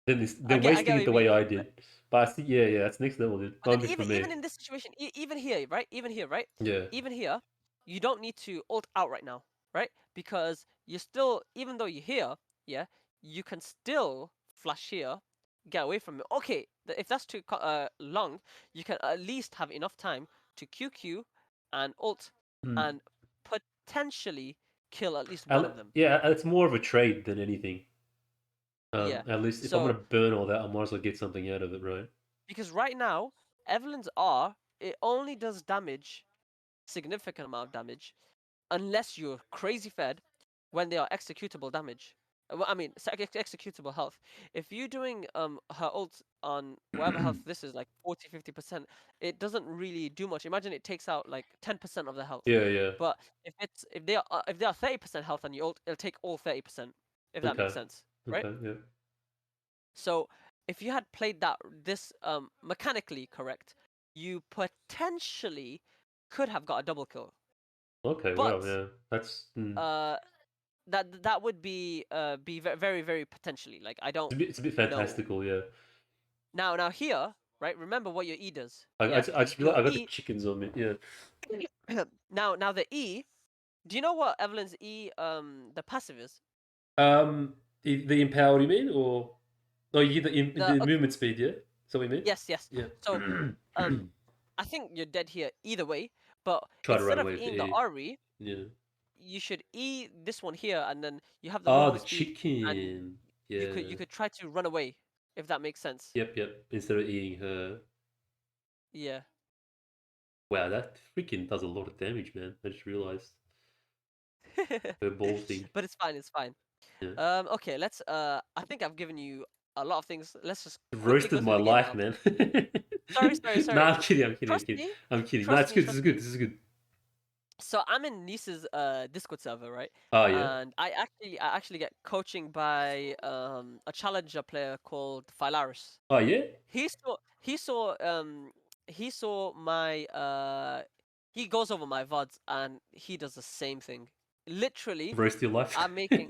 They're I wasting get what it the you way mean. I did. But I see, yeah, that's next level, dude. But then Only for even me. in this situation, even here, right? Even here, right? Yeah. Even here, you don't need to ult out right now, right? Because you're still, even though you're here, yeah, you can still flash here, get away from it. Okay, if that's too long, you can at least have enough time to QQ and ult Mm. and potentially kill at least one of them. Yeah, it's more of a trade than anything. Yeah. At least if I'm So gonna burn all that, I might as well get something out of it, right? because right now, Evelyn's R, it only does damage, significant amount of damage, unless you're crazy fed when they are executable damage. Well, I mean, executable health. If you're doing her ult on whatever health this is, like 40-50%, it doesn't really do much. Imagine it takes out like 10% of the health. Yeah, yeah. But if they are 30% health on your ult, it'll take all 30%, if that makes Okay. sense, right? Okay, yeah. So if you had played this mechanically correct, you potentially could have got a double kill. Okay, But wow, yeah. That's uh that would be very very potentially. Like I don't it's a bit know. fantastical, yeah. Now here, right? Remember what your E does. I Yeah, just your realized I got the E. chickens on me. Yeah. Now the E. Do you know what Evelyn's E the passive is? The empowered you mean, or you The the movement speed, yeah? So we mean? yes. Yeah. So I think you're dead here either way. But Try to run instead of away with the Eing the E. RE, Yeah. you should E this one here, and then you have the Ah, movement the speed, and chicken. you Yeah. could try to run away if that makes sense. Yep, yep. Instead of eating her. Yeah. Wow, that freaking does a lot of damage, man. I just realized. Her ball thing. But it's fine. It's fine. Yeah. Okay, let's I think I've given you a lot of things. Let's just quickly go Roasted through my the game life, now. man. Sorry. Nah, I'm kidding, I'm kidding, I'm Trust kidding. me. I'm kidding. Nah, Trust it's me, good, this is trust good, me. this is good. So I'm in Nice's Discord server, right? Oh, yeah? And I actually get coaching by a challenger player called Philaris. Oh, yeah? He saw he saw he saw my he goes over my VODs and he does the same thing. Literally, Roast your life. I'm making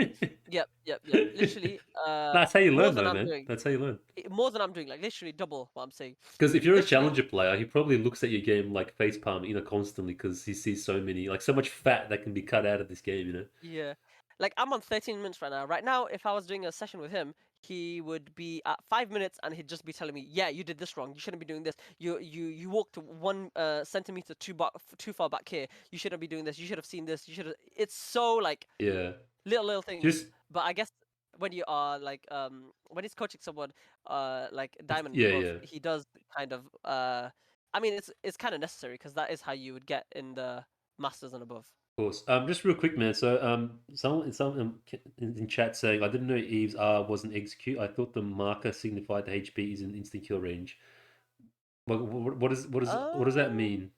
yep. Literally, That's how you more learn, than though, I'm man. doing. That's how you learn. More than I'm doing, like literally double what I'm saying. Because if you're a Literally, challenger player, he probably looks at your game like facepalm, constantly because he sees so many, like so much fat that can be cut out of this game, you know? yeah. Like I'm on 13 minutes right now. Right now, if I was doing a session with him, he would be at 5 minutes and he'd just be telling me, "Yeah, you did this wrong. You shouldn't be doing this. You walked 1 centimeter too far back here. You shouldn't be doing this. You should have seen this. You should have." It's so like Yeah. little things. Just, But I guess when you are like when he's coaching someone like diamond and yeah, above, yeah. he does kind of I mean it's kind of necessary because that is how you would get in the masters and above. Course. Just real quick, man. So, someone in chat saying, I didn't know Eve's R wasn't execute. I thought the marker signified the HP is in instant kill range. What does that Um, mean?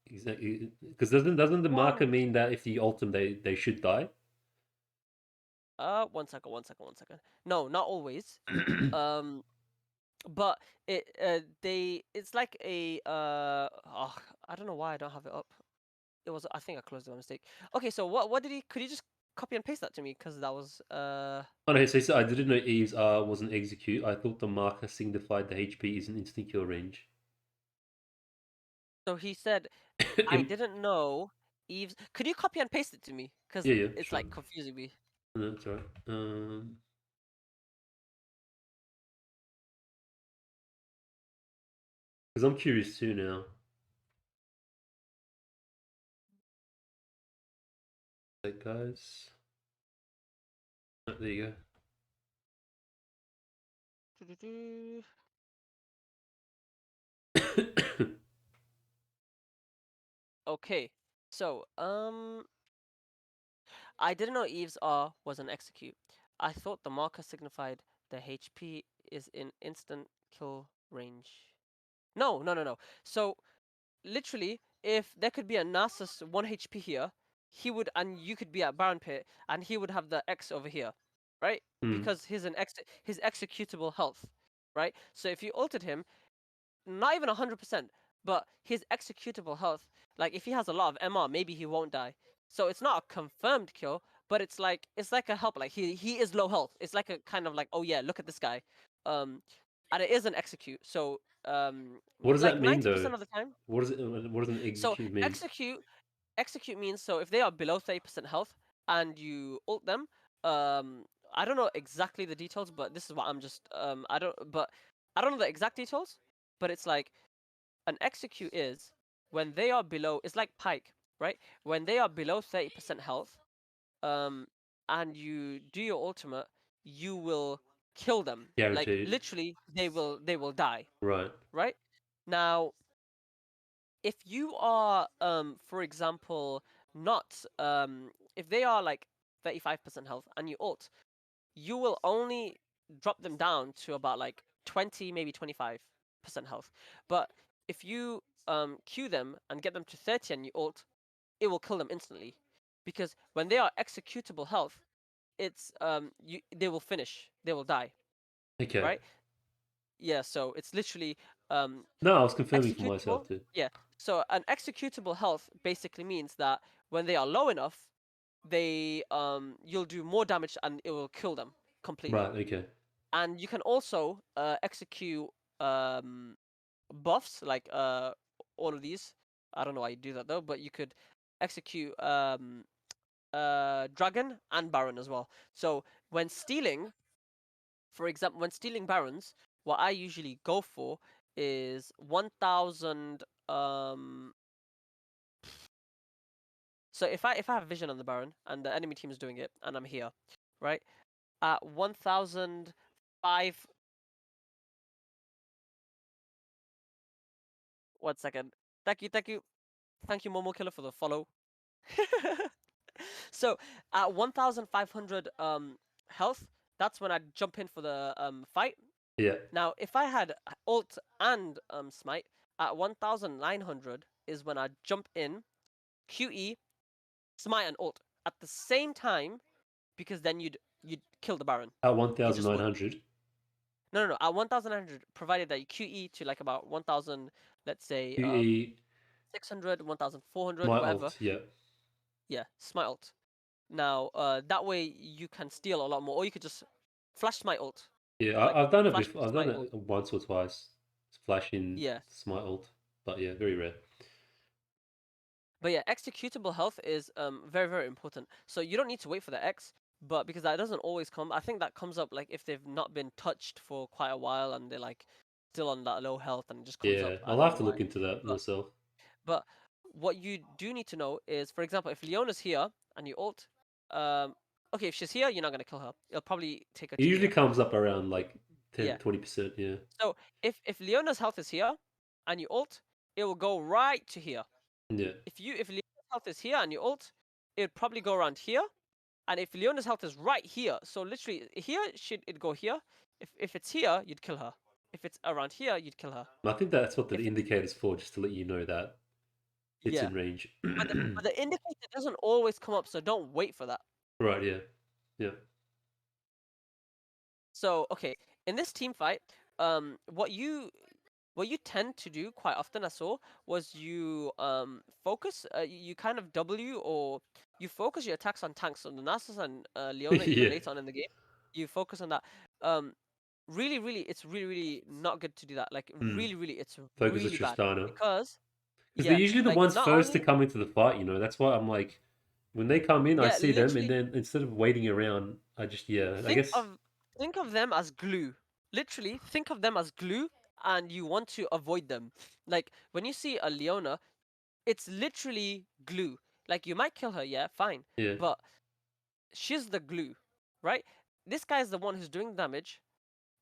Exactly, because doesn't the marker one mean that if you ult them, they should die? 1 second. No, not always. Um, but it's like a oh, I don't know why I don't have it up. It was I think I closed it by mistake. Okay, so what did he? Could you just copy and paste that to me? Because that was Oh no, so I didn't know Eve's R wasn't execute. I thought the marker signified the HP is in instant kill range. So he said, I Im- didn't know Eve's. Could you copy and paste it to me? Because yeah, yeah, it's sure. like confusing me. No, that's all right. Because I'm curious too now. Like, guys. Oh, there you Doo-doo-doo. go. Okay, so I didn't know Eve's R was an execute. I thought the marker signified the HP is in instant kill range. No. So literally, if there could be a Nasus 1 HP here, he would, and you could be at Baron Pit, and he would have the X over here, right? Hmm. Because his executable health, right? So if you altered him, not even 100%, but his executable health, like if he has a lot of MR, maybe he won't die. So it's not a confirmed kill, but it's like a help. Like he is low health. It's like a kind of like, oh yeah, look at this guy, and it is an execute. So What does like that mean 90% though? of the time. What does it? What does an So execute mean? execute means, so if they are below 30% health and you ult them, I don't know exactly the details, but this is what I'm just I don't know the exact details, but it's like an execute is when they are below. It's like Pike, right? When they are below 30% health, um, and you do your ultimate, you will kill them. Like Guaranteed. literally, they will die, Right. right? Now, if you are, for example, not, if they are like 35% health and you ult, you will only drop them down to about like 20, maybe 25% health. But if you Q them and get them to 30 and you ult, it will kill them instantly. Because when they are executable health, it's they will finish, they will die, Okay. right? Yeah, so it's literally um No, I was confirming for myself executable. too. Yeah, so an executable health basically means that when they are low enough, they you'll do more damage and it will kill them completely. Right. Okay. And you can also execute um buffs, like all of these. I don't know why you do that though, but you could execute dragon and baron as well. So when stealing, for example, when stealing barons, what I usually go for is 1000. So if I have vision on the baron and the enemy team is doing it and I'm here, right, at 1005. 1 second. Thank you, Momo Killer, for the follow. So at 1500 health, that's when I jump in for the fight. Yeah. Now, if I had ult and smite, at 1900 is when I jump in, QE, smite and ult at the same time, because then you'd kill the baron. At You just would. 1900. No. At 1900, provided that you QE to like about 1000, let's say QE 600, 1400, my whatever. alt. Yeah. Yeah, smite ult. Now, that way you can steal a lot more, or you could just flash smite ult, Yeah. like I've done it flash before. I've done smite ult. it once or twice. Flash in Yeah. smite alt, but yeah, very rare. But yeah, executable health is very, very important. So you don't need to wait for the X, but because that doesn't always come, I think that comes up like if they've not been touched for quite a while and they're like still on that low health and it just comes up. Yeah, I I'll don't have know to look why. into that But myself. but what you do need to know is, for example, if Leona's here and you ult, um, okay, if she's here, you're not gonna kill her. It'll probably take her It to usually here. comes up around like 10, Yeah. 20%. Yeah. So if Leona's health is here and you ult, it will go right to here. Yeah. If Leona's health is here and you ult, it would probably go around here. And if Leona's health is right here, so literally here should it go here. If it's here, you'd kill her. If it's around here, you'd kill her. I think that's what the If indicator's for, just to let you know that it's Yeah, in range. but the indicator doesn't always come up, so don't wait for that. Right, yeah. Yeah. So okay, in this team fight, what you tend to do quite often, I saw, was you focus, you kind of W, or you focus your attacks on tanks. So the Nasus and Leona, even Yeah. later on in the game, you focus on that. Um, really, it's really not good to do that. Like Hmm. really, it's Focus on really bad Tristana. because Because they're yeah, usually the like ones not first to only come into the fight, you know. That's why I'm like, when they come in, I yeah, see them, and literally then instead of waiting around, I just, yeah, I think guess, of think of them as glue. Literally think of them as glue, and you want to avoid them. Like when you see a Leona, it's literally glue. Like you might kill her, yeah, fine, yeah. but she's the glue, right? This guy is the one who's doing damage,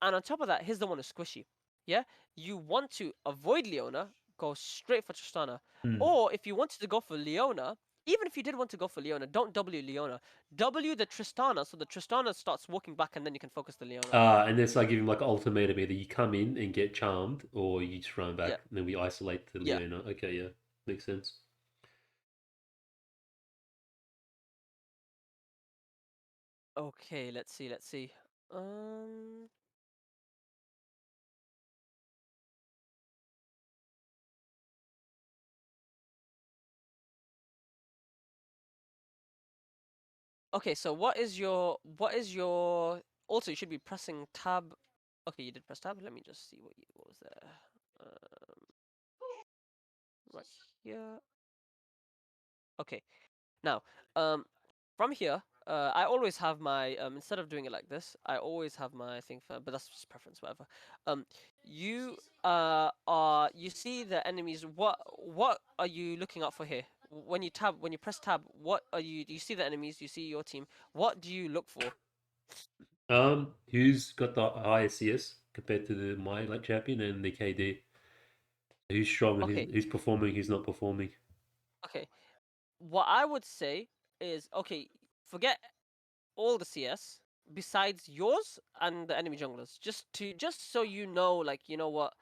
and on top of that, he's the one who's squishy. Yeah, you want to avoid Leona, go straight for Tristana, Hmm. or if you wanted to go for Leona, even if you did want to go for Leona, don't W Leona, W the Tristana, so the Tristana starts walking back, and then you can focus the Leona. And it's like giving like an ultimatum: either you come in and get charmed, or you just run Yeah, back, and then we isolate the yeah. Leona. Okay, yeah, makes sense. Okay, let's see. Um, Okay, so what is your also you should be pressing tab. Okay, you did press tab. Let me just see what was there. Um, right here. Okay. Now, from here, I always have my instead of doing it like this, I always have my thing for, but that's just preference, whatever. Um, you are you see the enemies. What are you looking out for here? When you press tab, what are you? Do you see the enemies? Do you see your team? What do you look for? Who's got the highest CS compared to my like champion and the KD? Who's strong and Okay, who's performing? Who's not performing? okay. What I would say is okay. Forget all the CS besides yours and the enemy junglers, just so you know, like you know what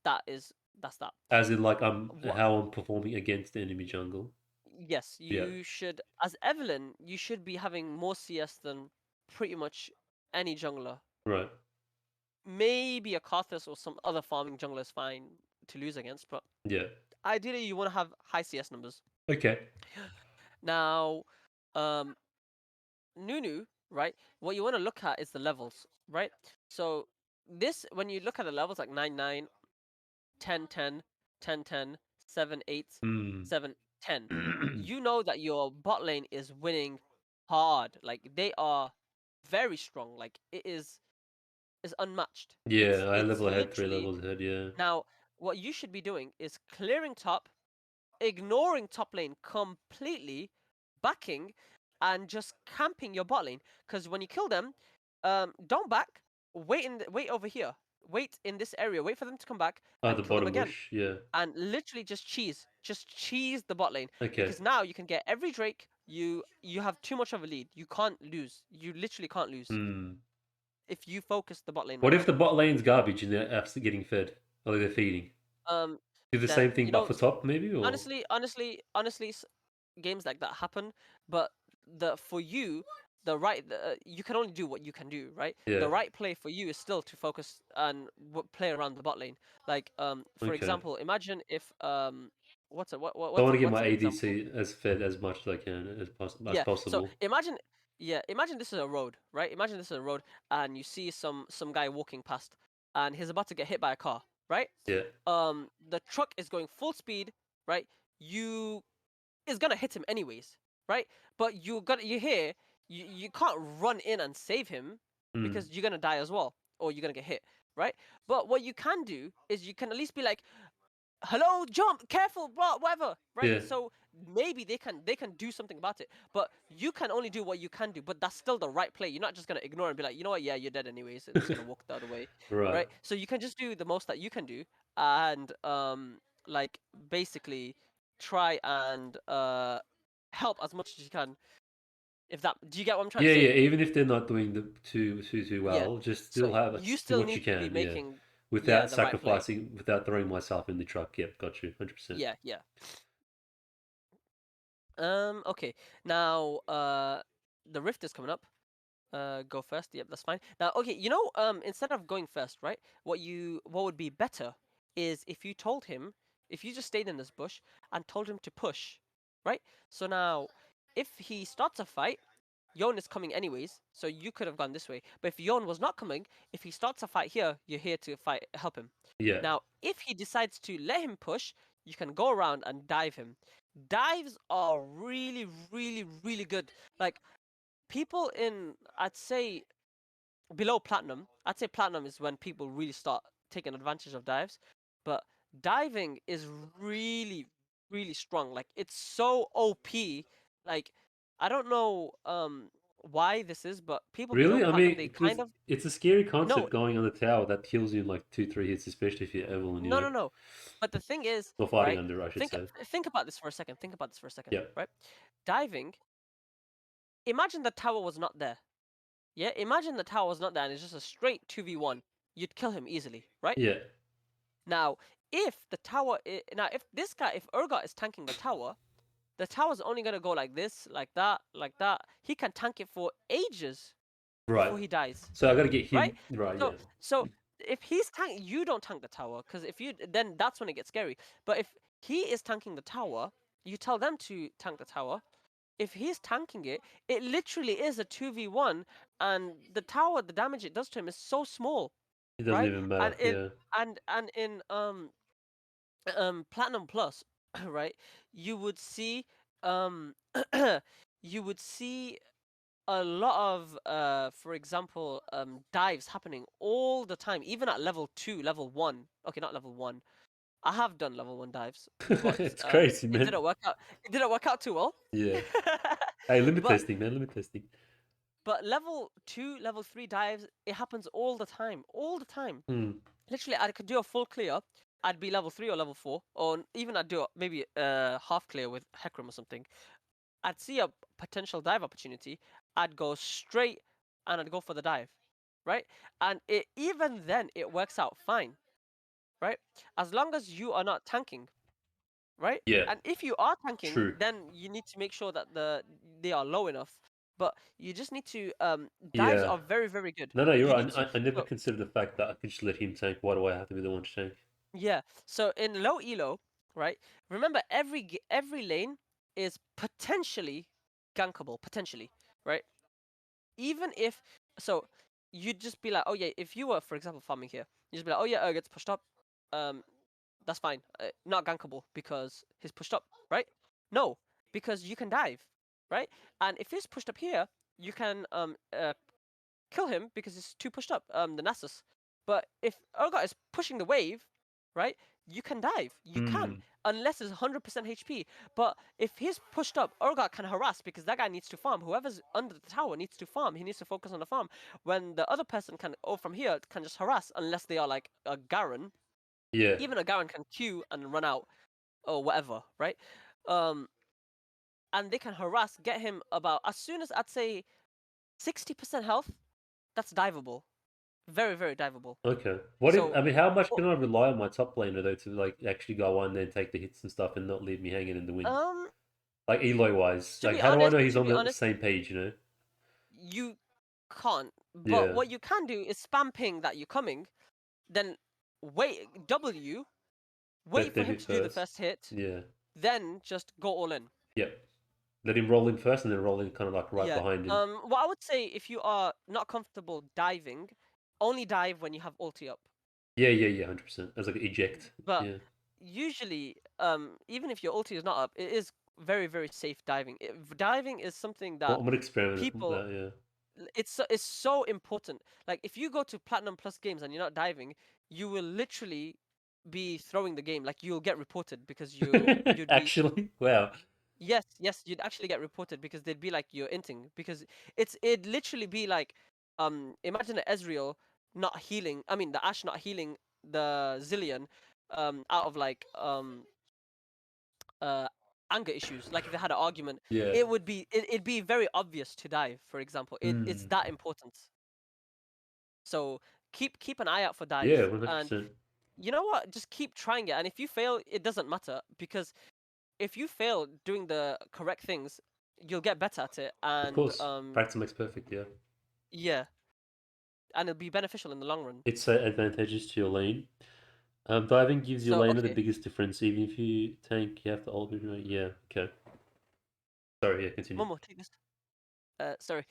that is. That's that. As in, like What? how I'm performing against the enemy jungle. Yes, Yeah, you should. As Evelynn, you should be having more CS than pretty much any jungler. right. Maybe a Karthus or some other farming jungler is fine to lose against, but Yeah. ideally you want to have high CS numbers. Okay. Now, um, Nunu, right? What you want to look at is the levels, right? So this, when you look at the levels like 9, 10, 10, 10, 10, 7, 8, Hmm. 7, 10, you know that your bot lane is winning hard. Like they are very strong. Like is unmatched. Yeah, I It's level ahead, three literally levels ahead. Yeah. now what you should be doing is clearing top, ignoring top lane completely, backing, and just camping your bot lane. Because when you kill them, don't back. Wait over here. Wait in this area. Wait for them to come back Ah, and the kill them bottom again. bush. Yeah. And literally just cheese the bot lane. Okay. Because now you can get every Drake. You have too much of a lead. You can't lose. You literally can't lose Hmm. if you focus the bot lane What right. if the bot lane's garbage and they're after getting fed? Or they're feeding? Um, Do the then same thing you but know for top, maybe? Or honestly, games like that happen, but the for you, you can only do what you can do, right? yeah. The right play for you is still to focus and play around the bot lane. Like for Okay. example, imagine if what's a So I want to get what's my an example? ADC as fed as much as I can as Yeah. So possible. imagine this is a road, right? Imagine this is a road, and you see some guy walking past, and he's about to get hit by a car, right? Yeah. The truck is going full speed, right? You is gonna hit him anyways, right? But you can't run in and save him Hmm. because you're gonna die as well, or you're gonna get hit, right? But what you can do is you can at least be like, hello, jump, careful, blah, whatever, right? Yeah. So maybe they can do something about it, but you can only do what you can do. But that's still the right play. You're not just gonna ignore and be like, you know what, yeah, you're dead anyways. I'm just gonna walk the other way, right. right? So you can just do the most that you can do, and like basically try and help as much as you can. If that, do you get what I'm trying to Yeah, say? yeah. Even if they're not doing the too Yeah. well, just So still have you do still what you need to be can. Yeah, making, yeah, without the right play. sacrificing, without throwing myself in the truck. Yep, got you, 100%. Yeah, yeah. Okay. Now, the rift is coming up. Go first. Yep, that's fine. Now, okay, instead of going first, right? What would be better is if you told him, if you just stayed in this bush and told him to push, right? So now, if he starts a fight, Yon is coming anyways, so you could have gone this way. But if Yon was not coming, if he starts a fight here, you're here to fight, help him. Yeah. Now, if he decides to let him push, you can go around and dive him. Dives are really, really, really good. Like people in, I'd say below platinum. I'd say platinum is when people really start taking advantage of dives, but diving is really, really strong. Like it's so OP. Like I don't know why this is, but people below Really? I platinum mean, they because kind of it's a scary no, concept going on the tower that kills you in like 2, 3 hits, especially if you're Evelyn, you no, know, no, no. But the thing is, or fighting right? under, I should say. Think about this for a second. Think about this for a second, Yeah. right? Diving. Imagine the tower was not there. Yeah, imagine the tower was not there and it's just a straight 2v1. You'd kill him easily, right? Yeah. Now, if this guy, if Urgot is tanking the tower's only gonna go like this, like that, like that. He can tank it for ages Right. before he dies, So I got to get right? him right. So, Yeah. so if he's tank, you don't tank the tower, because if you, then that's when it gets scary. But if he is tanking the tower, you tell them to tank the tower. if he's tanking it, it literally is a 2v1, and the tower, the damage it does to him is so small, It doesn't right? even And matter. in Yeah. and in Platinum Plus, right? You would see um you would see a lot of for example dives happening all the time, even at level 2, level 1. Okay, not level 1. I have done level 1 dives, but It's crazy, it man. didn't work out. It didn't work out too well. Yeah. Hey, limit but testing, man. Limit testing. but level 2, level 3 dives, it happens all the time. All the time. Hmm. Literally, I could do a full clear. I'd be level 3 or level 4, or even I'd do maybe half clear with Hecarim or something. I'd see a potential dive opportunity. I'd go straight and I'd go for the dive, right? And it even then it works out fine, right? As long as you are not tanking, right? Yeah. And if you are tanking, True. then you need to make sure that they are low enough. But you just need to dives Yeah. are very, very good. No, you're You need right. to. I never So considered the fact that I could just let him tank. Why do I have to be the one to tank? yeah. So in low elo, right? Remember every lane is potentially gankable, potentially, right? Even if so, you'd just be like, oh yeah, if you were, for example, farming here, you just be like, oh yeah, gets pushed up, um, that's fine, not gankable because he's pushed up, right? No, because you can dive, right? And if he's pushed up here, you can kill him because he's too pushed up, the Nasus. But if Urgot is pushing the wave, right, you can dive. You can, Hmm. unless it's 100% HP. But if he's pushed up, Urgot can harass because that guy needs to farm. Whoever's under the tower needs to farm. He needs to focus on the farm. When the other person can, from here, can just harass unless they are like a Garen. Yeah. Even a Garen can Q and run out or whatever, right? Um, and they can harass, get him about, as soon as I'd say 60% health, that's diveable. Very, very diveable. Okay. What if? So, I mean, how much oh, can I rely on my top laner though to like actually go on there and take the hits and stuff and not leave me hanging in the wind? um, Like Eloy wise, like how do I know he's to on be the honest, same page? You know? you can't. But Yeah. what you can do is spam ping that you're coming, then wait, W, wait Let for them him hit to do the first. first hit, Yeah. then just go all in. Yep. Let him roll in first and then roll in kind of like right Yeah. behind him. What I would say, if you are not comfortable diving, only dive when you have ulti up. Yeah. 100%. As like eject. But Yeah. usually, even if your ulti is not up, it is very, very safe diving. Diving is something Well, that I'm gonna experiment with people, that. Yeah. it's so important. Like if you go to Platinum Plus games and you're not diving, you will literally be throwing the game. Like you'll get reported because you'd be, Actually, wow. yes, you'd actually get reported because they'd be like you're inting, because it'd literally be like imagine an Ezreal not healing. I mean the Ashe not healing the Zillion out of like uh anger issues. Like if they had an argument, Yeah. it'd be very obvious to dive, for example. It's Hmm. that important. So keep an eye out for Yeah. dives, and 100%. you know what? Just keep trying it. And if you fail, it doesn't matter, because if you fail doing the correct things, you'll get better at it, Of and course, practice makes perfect. Yeah. yeah, and it'll be beneficial in the long run. It's advantageous to your lane. Diving gives your So laner the okay, biggest difference. Even if you tank, you have to ult. Yeah. Okay. Sorry. Yeah. Continue. Momo, take this. Sorry.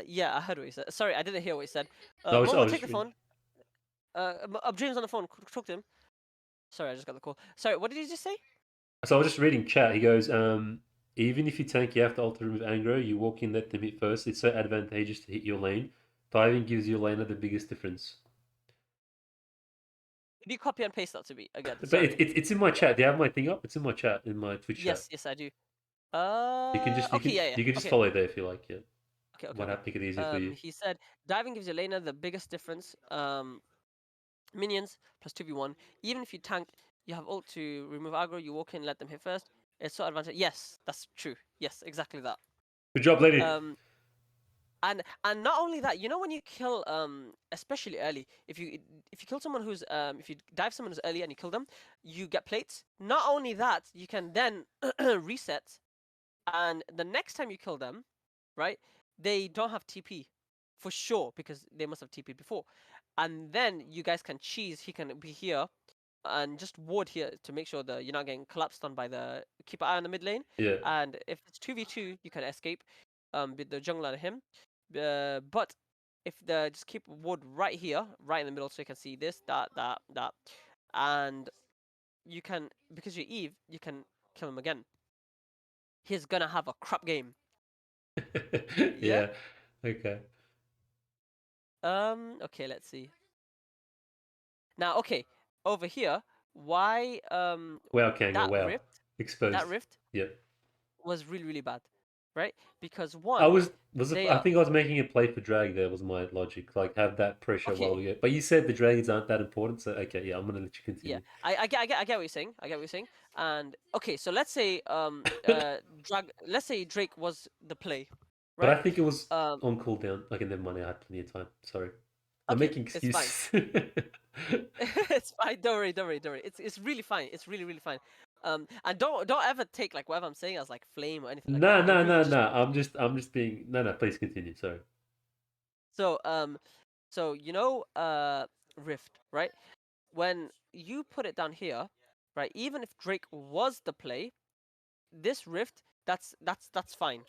Yeah, I heard what you said. Sorry, I didn't hear what you said. No, I Momo, was take just the reading. phone. Dream's on the phone. Talk to him. Sorry, I just got the call. Sorry, what did you just say? So I was just reading chat. He goes, even if you tank, you have to ult to remove aggro. You walk in, let them hit first. It's so advantageous to hit your lane. Diving gives your laner the biggest difference. Can you copy and paste that to me again? But Sorry. it's in my chat. Do you have my thing up? It's in my chat, in my Twitch chat. Yes, I do. Okay, yeah. You can just Okay, follow there if you like. Yeah. What okay. make it easier for you? He said diving gives your laner the biggest difference. Minions plus 2v1. Even if you tank, you have ult to remove aggro. You walk in, let them hit first. It's so advantage. Yes, that's true. Yes, exactly that. Good job, lady. Um, and not only that, you know when you kill especially early, if you kill someone who's if you dive someone who's early and you kill them, you get plates. Not only that, you can then reset, and the next time you kill them, right, they don't have TP for sure because they must have TP before, and then you guys can cheese. He can be here, and just ward here to make sure that you're not getting collapsed on by the. Keep an eye on the mid lane, Yeah. and if it's 2v2, you can escape, with the jungler and him. But if the just keep ward right here, right in the middle, so you can see this, that, and you can, because you're Eve, you can kill him again. He's gonna have a crap game. Yeah. Yeah. Okay. Okay, let's see. Now, okay, over here, why Wow, Kanga. that Wow. rift, that Exposed. rift Yep. was really, really bad, right? Because I one, was they I are think I was making a play for drag there was my logic. Like have that pressure while okay. we get. But you said the dragons aren't that important, so okay, yeah, I'm gonna let you Yeah, continue. I get what you're saying. I get what you're saying. And okay, so let's say let's say Drake was the play, But I right? think it was Um, on cooldown. Okay, never mind. I had plenty of time. Sorry, I'm okay, making it's fine. excuses. It's fine. Don't worry, don't worry, don't worry. It's really fine. It's really, really fine. And don't ever take like whatever I'm saying as like flame or anything like that. No, I'm no, really no, just no. I'm just being. No, no. Please continue. Sorry. so Rift, right? When you put it down here, right? Even if Drake was the play, this Rift, that's fine,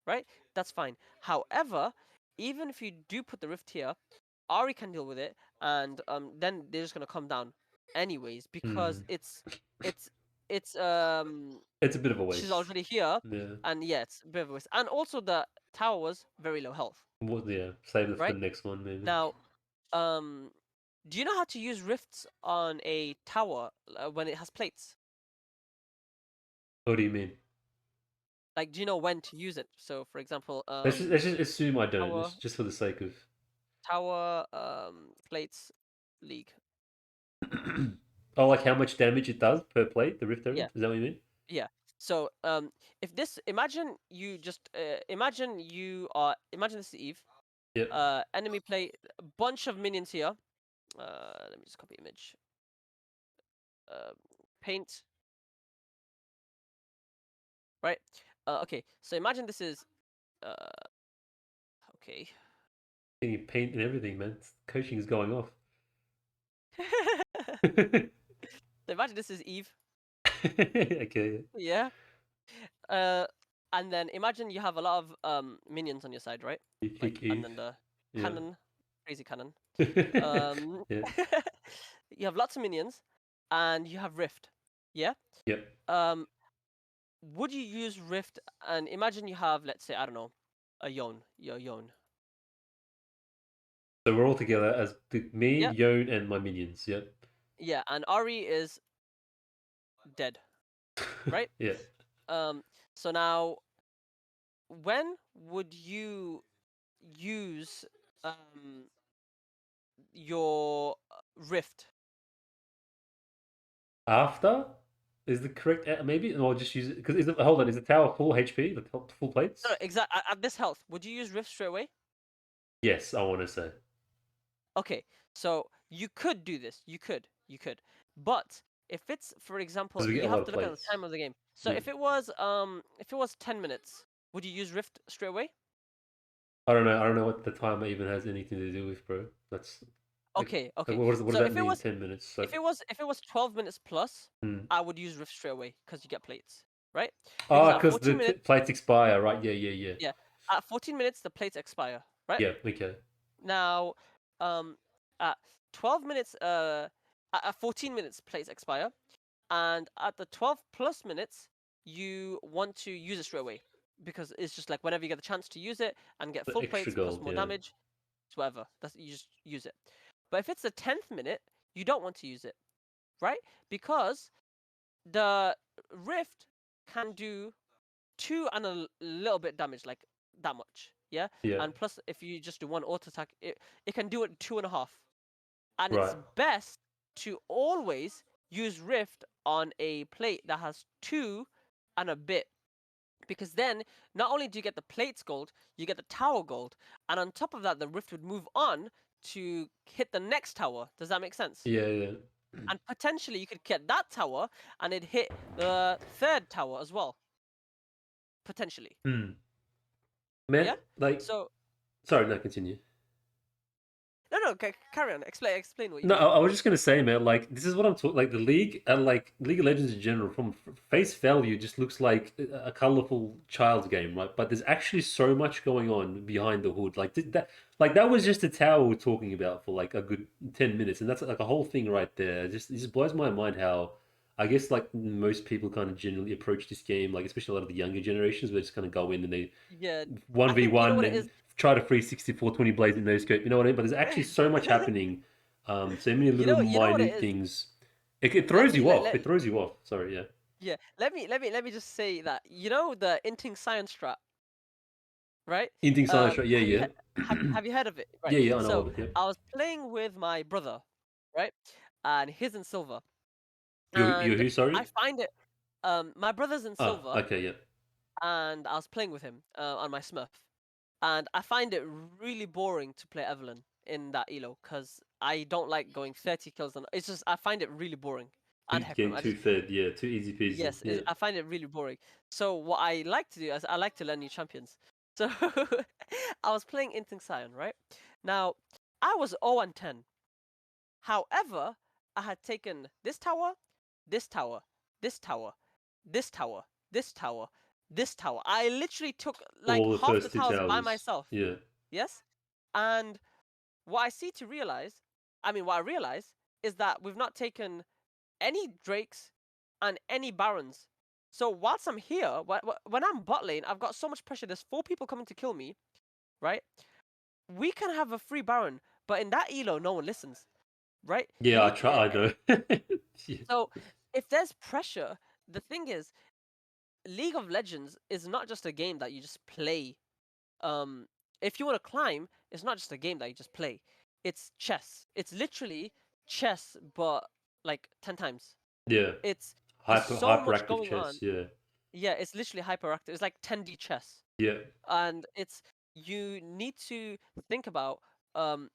right? That's fine. However, even if you do put the Rift here, Ari can deal with it, and then they're just gonna come down, anyways, because Hmm. it's it's It's a bit of a she's waste. already here, Yeah. and yeah, it's a bit of a waste. And also the tower was very low health, What? Yeah. Save it for right? the next one, maybe. Now, um, do you know how to use rifts on a tower when it has plates? What do you mean? Like, do you know when to use it? So, for example, Let's just assume I don't. tower Just for the sake of. plates league. Oh, like how much damage it does per plate, the Rift Yeah, Herald? Is that what you mean? yeah. So, if this, imagine you just imagine this is Eve. Yep. Enemy play a bunch of minions here. Let me just copy image. Uh, paint. Right. Okay. So imagine this is uh okay. Getting you paint and everything, man. Coaching is going off. So imagine this is Eve. Okay. Yeah. Uh, and then imagine you have a lot of minions on your side, right? You Like, kick and Eve. then the Yeah. cannon, crazy cannon. Yeah. Um, you have lots of minions, and you have Rift. Yeah. Yep. Um, would you use Rift? And imagine you have, let's say, I don't know, a Yone. Your Yone. So we're all together as me, Yeah. Yon, and my minions. Yep. Yeah. And Ari is dead, right? Yeah. Um, so now, when would you use your Rift? After is the correct maybe, or just use it because is it? Hold on, is the tower full HP? The full No, plates? exact at this health, would you use Rift straight away? Yes, I want to say. Okay, so you could do this. You could. But if it's, for example, Because we get you a lot have of to look at the plates. time of the game. So Yeah. if it was 10 minutes, would you use Rift straight away? I don't know. I don't know what the timer even has anything to do with, bro. That's like, Okay, like okay. what So does that mean? 10 minutes. So, if it was 12 minutes plus, hmm. I would use Rift straight away because you get plates, right? Because Ah, at because the 14 minutes, plates expire, right? Yeah, yeah, yeah. yeah, at 14 minutes the plates expire, right? Yeah, okay. Now, at 12 minutes, at 14 minutes, plates expire, and at the 12 plus minutes, you want to use it straight away because it's just like whenever you get the chance to use it and get The full extra plates plus gold, more yeah. damage, it's whatever. That's you just use it. But if it's the 10th minute, you don't want to use it, right? Because the rift can do 2 and a little bit damage, like that much. Yeah, Yeah, and plus if you just do one auto attack, it can do it 2.5. And right. it's best to always use rift on a plate that has 2 and a bit, because then not only do you get the plates gold, you get the tower gold, and on top of that the rift would move on to hit the next tower. Does that make sense? Yeah, yeah. And potentially you could get that tower and it hit the third tower as well, potentially. Hmm. Man, Yeah. like, So sorry, no, continue. No, carry on. Explain what you No, mean. I was just gonna say, man. Like, this is what I'm talking. Like, the league and like League of Legends in general, from face value, just looks like a colorful child's game, right? But there's actually so much going on behind the hood. Like that was just a tower we're talking about for like a good 10 minutes, and that's like a whole thing right there. It just blows my mind how. I guess like most people kind of generally approach this game, like especially a lot of the younger generations, they just kind of go in and they Yeah, one I v think you know one what it and is. try to free 64 20 blades in no scope. You know what I mean? But there's actually so much happening. So many little You know what it minute is. things. It Let throws me you let, off. let It throws you off. Sorry, yeah. Yeah, let me just say that you know the inting science strat, right? Inting science, right? Yeah, Have you yeah. have you heard of it? Right. Yeah, yeah, I know So of it. Yep. I was playing with my brother, right, and he's in silver, You're and who? I Sorry. find it. My brother's in Ah, silver, okay, yeah. and I was playing with him on my Smurf, and I find it really boring to play Evelynn in that elo because I don't like going 30 kills, and it's just I find it really boring and Getting Hecarim. too fed. Yeah, too easy peasy. Yes, Yeah. I find it really boring. So what I like to do is I like to learn new champions. So I was playing Inting Sion, right? Now I was 0 and 10. However, I had taken this tower, this tower, this tower, this tower, this tower, this tower. I literally took like All the half the first two towers by towers. myself. Yeah. Yes? And what I see to realize, I mean what I realize is that we've not taken any Drakes and any Barons. So whilst I'm here, when I'm bot lane, I've got so much pressure. There's 4 people coming to kill me, right? We can have a free Baron, but in that elo, no one listens, right? You Yeah, I need try. I know. Yeah. so if there's pressure, the thing is, League of Legends is not just a game that you just play. Um, if you want to climb, it's not just a game that you just play. It's chess. It's literally chess, but like 10 times. Yeah. It's there's so much Hyperactive going on. chess. Yeah. Yeah, it's literally hyperactive. It's like 10D chess, Yeah. and it's you need to think about um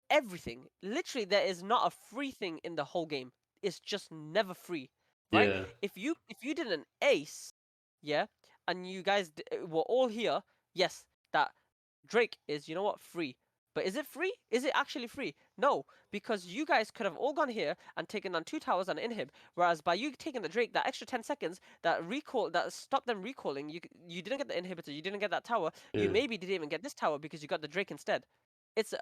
everything. Literally, there is not a free thing in the whole game. It's just never free, right? Yeah. If you did an ace, yeah, and you guys were all here, yes, that Drake is, you know what, free. But is it free? Is it actually free? No, because you guys could have all gone here and taken on 2 towers and inhib. Whereas by you taking the Drake, that extra 10 seconds, that recall, that stopped them recalling, you didn't get the inhibitor, you didn't get that tower. You Yeah. maybe didn't even get this tower because you got the Drake instead. It's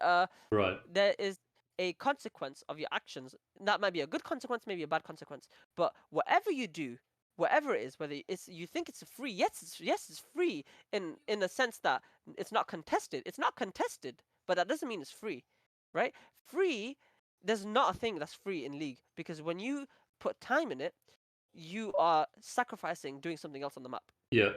Right. there is a consequence of your actions. That might be a good consequence, maybe a bad consequence. But whatever you do, whatever it is, whether it's you think it's free, yes, it's free in the sense that it's not contested. It's not contested, but that doesn't mean it's free, right? Free, there's not a thing that's free in League because when you put time in it, you are sacrificing doing something else on the map. Yeah.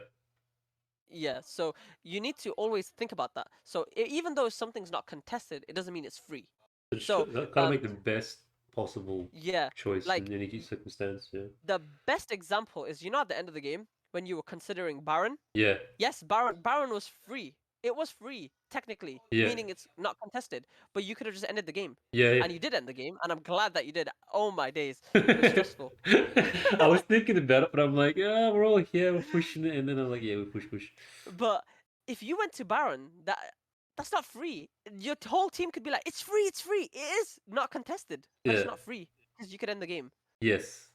Yeah, so you need to always think about that. So even though something's not contested, it doesn't mean it's free. Just So gotta make the best possible yeah, choice like in any circumstance. Yeah. the best example is at the end of the game when you were considering Baron. Yeah. Yes, Baron was free. It was free technically, Yeah. meaning it's not contested. But you could have just ended the game, Yeah. and you did end the game, and I'm glad that you did. Oh my days, it was Yeah. stressful. I was thinking about it, but I'm like, yeah, we're all here, we're pushing it, and then I'm like, yeah, we push, push. But if you went to Baron, that's not free. Your whole team could be like, it's free, it's free. It is not contested, but it's Yeah. not free because you could end the game. Yes.